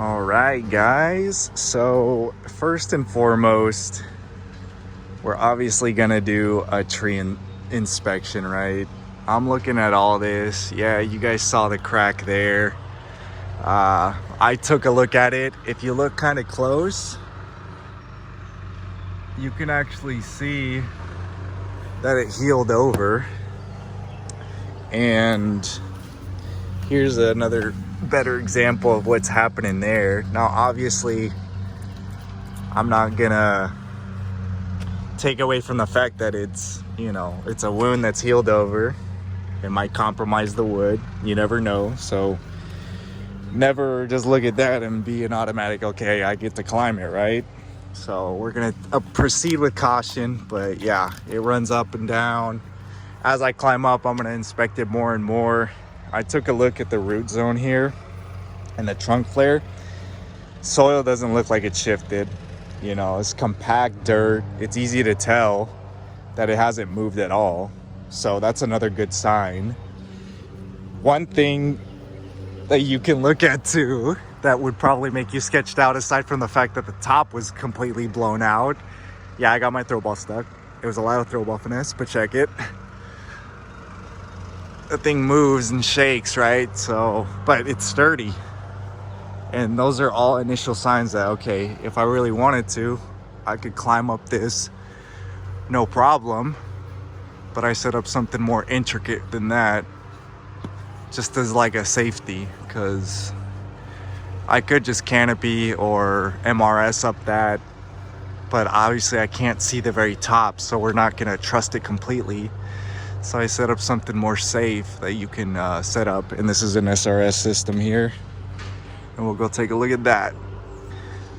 All right, guys. So first and foremost, we're obviously gonna do a inspection, right? I'm looking at all this. Yeah, you guys saw the crack there. I took a look at it. If you look kind of close, you can actually see that it healed over. And here's another better example of what's happening there. Now, obviously, I'm not gonna take away from the fact that it's a wound that's healed over. It might compromise the wood. You never know. So never just look at that and be an automatic, okay, I get to climb it, right? So we're gonna proceed with caution. But yeah, it runs up and down. As I climb up, I'm gonna inspect it more and more. I took a look at the root zone here and the trunk flare. Soil doesn't look like it shifted. It's compact dirt. It's easy to tell that it hasn't moved at all. So that's another good sign. One thing that you can look at too that would probably make you sketched out, aside from the fact that the top was completely blown out. Yeah, I got my throw ball stuck. It was a lot of throw ball finesse, but check it. The thing moves and shakes, right? So, but it's sturdy. And those are all initial signs that, okay, if I really wanted to, I could climb up this, no problem. But I set up something more intricate than that, just as like a safety, because I could just Canopy or MRS up that, but obviously I can't see the very top, so we're not gonna trust it completely. So I set up something more safe that you can set up, and this is an SRS system here, and we'll go take a look at that.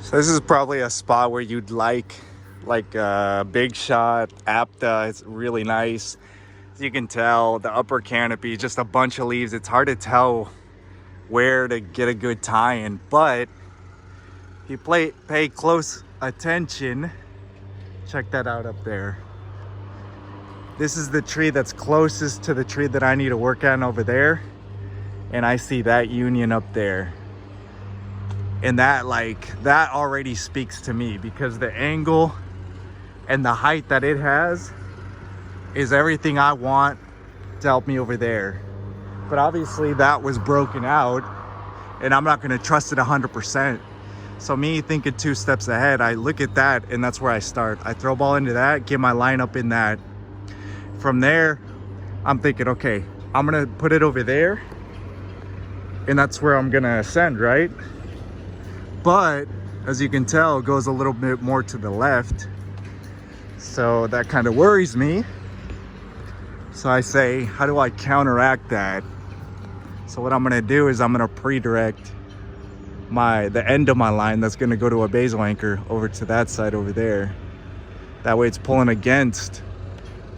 So this is probably a spot where you'd like Big Shot, Apta. It's really nice. As you can tell, the upper canopy, just a bunch of leaves. It's hard to tell where to get a good tie-in, but if you pay close attention, check that out up there. This is the tree that's closest to the tree that I need to work on over there. And I see that union up there. And that already speaks to me, because the angle and the height that it has is everything I want to help me over there. But obviously that was broken out, and I'm not gonna trust it 100%. So me thinking 2 steps ahead, I look at that, and that's where I start. I throw ball into that, get my line up in that. From there, I'm thinking, okay, I'm gonna put it over there, and that's where I'm gonna ascend, right? But as you can tell, it goes a little bit more to the left. So that kind of worries me. So I say, how do I counteract that? So what I'm gonna do is I'm gonna pre-direct the end of my line that's gonna go to a basal anchor over to that side over there. That way it's pulling against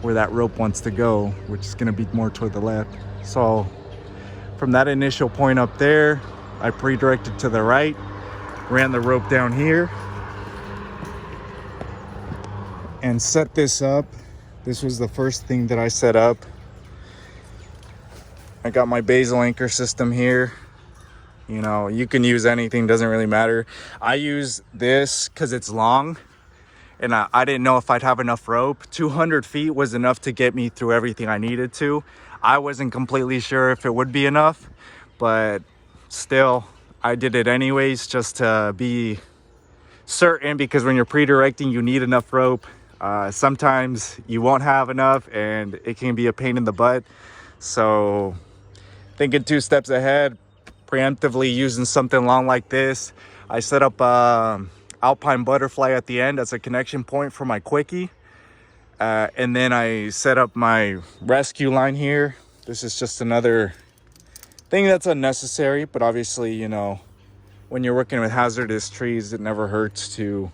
where that rope wants to go, which is gonna be more toward the left. So from that initial point up there, I pre-directed to the right, ran the rope down here, and set this up. This was the first thing that I set up. I got my basal anchor system here. You can use anything, doesn't really matter. I use this because it's long, and I didn't know if I'd have enough rope. 200 feet was enough to get me through everything I needed to. I wasn't completely sure if it would be enough, but still, I did it anyways, just to be certain, because when you're pre-directing, you need enough rope. Sometimes you won't have enough, and it can be a pain in the butt. So thinking 2 steps ahead, preemptively using something long like this, I set up Alpine Butterfly at the end as a connection point for my quickie. And then I set up my rescue line here. This is just another thing that's unnecessary, but obviously, when you're working with hazardous trees, it never hurts to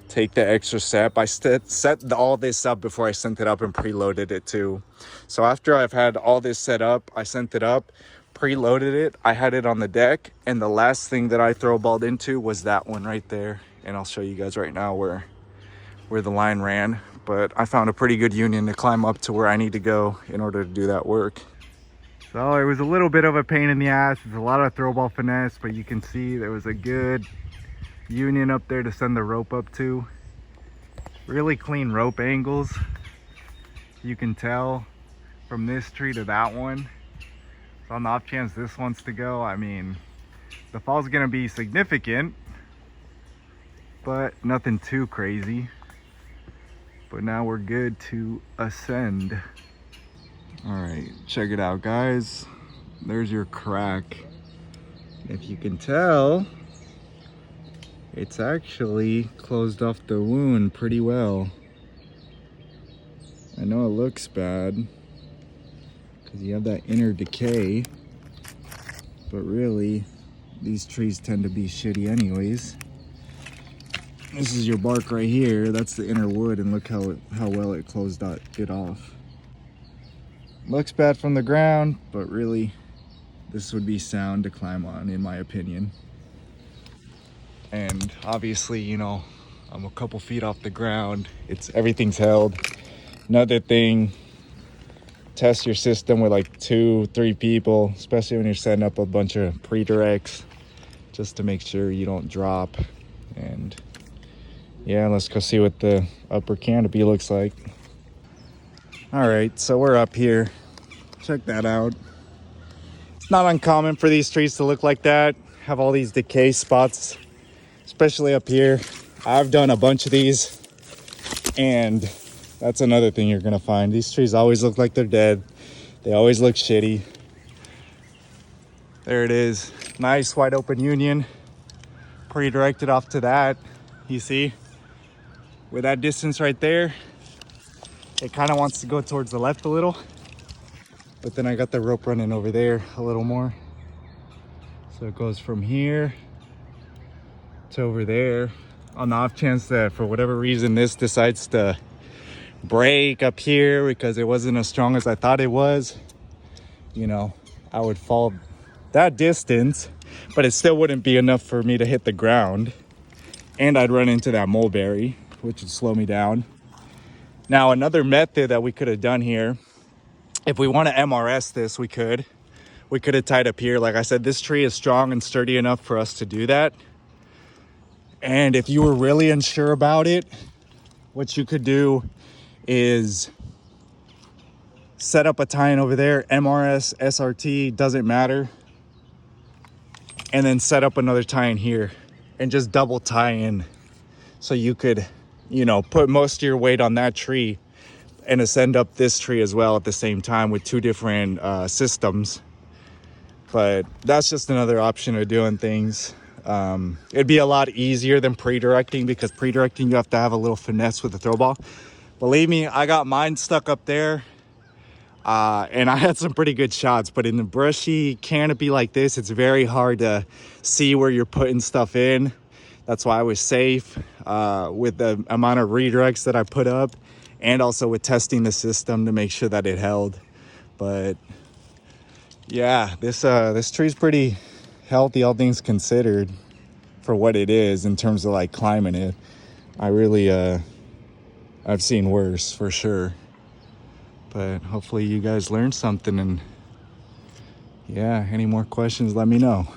take the extra step. I set all this up before I sent it up and preloaded it too. So after I've had all this set up, I sent it up, preloaded it, I had it on the deck, and the last thing that I throw balled into was that one right there. And I'll show you guys right now where the line ran. But I found a pretty good union to climb up to where I need to go in order to do that work. So it was a little bit of a pain in the ass. It's a lot of throw ball finesse, but you can see there was a good union up there to send the rope up to. Really clean rope angles. You can tell from this tree to that one. So on the off chance this wants to go, I mean, the fall's gonna be significant, but nothing too crazy. But now we're good to ascend. All right, check it out, guys. There's your crack. If you can tell, it's actually closed off the wound pretty well. I know it looks bad because you have that inner decay, but really, these trees tend to be shitty anyways. This is your bark right here. That's the inner wood, and look how well it closed it off. Looks bad from the ground, but really, this would be sound to climb on, in my opinion. And obviously, you know, I'm a couple feet off the ground. Everything's held. Another thing, test your system with like 2-3 people, especially when you're setting up a bunch of pre-directs, just to make sure you don't drop. And yeah, let's go see what the upper canopy looks like. All right, so we're up here. Check that out. It's not uncommon for these trees to look like that, have all these decay spots, especially up here. I've done a bunch of these, and that's another thing you're gonna find. These trees always look like they're dead. They always look shitty. There it is. Nice wide open union. Pre-directed off to that. You see? With that distance right there, it kind of wants to go towards the left a little. But then I got the rope running over there a little more. So it goes from here to over there. On the off chance that for whatever reason this decides to break up here because it wasn't as strong as I thought it was, you know, I would fall that distance, but it still wouldn't be enough for me to hit the ground, and I'd run into that mulberry, which would slow me down. Now, another method that we could have done here, if we want to MRS this, we could have tied up here. Like I said, this tree is strong and sturdy enough for us to do that. And if you were really unsure about it, what you could do is set up a tie-in over there, MRS, SRT, doesn't matter. And then set up another tie-in here and just double tie in. So you could, you know, put most of your weight on that tree and ascend up this tree as well at the same time with 2 different systems. But that's just another option of doing things. It'd be a lot easier than pre-directing, because pre-directing you have to have a little finesse with the throw ball. Believe me, I got mine stuck up there, and I had some pretty good shots, but in the brushy canopy like this, it's very hard to see where you're putting stuff in. That's why I was safe with the amount of redirects that I put up, and also with testing the system to make sure that it held. But yeah, this tree's pretty healthy, all things considered, for what it is in terms of like climbing it. I really I've seen worse for sure, but hopefully you guys learned something. And yeah, any more questions, let me know.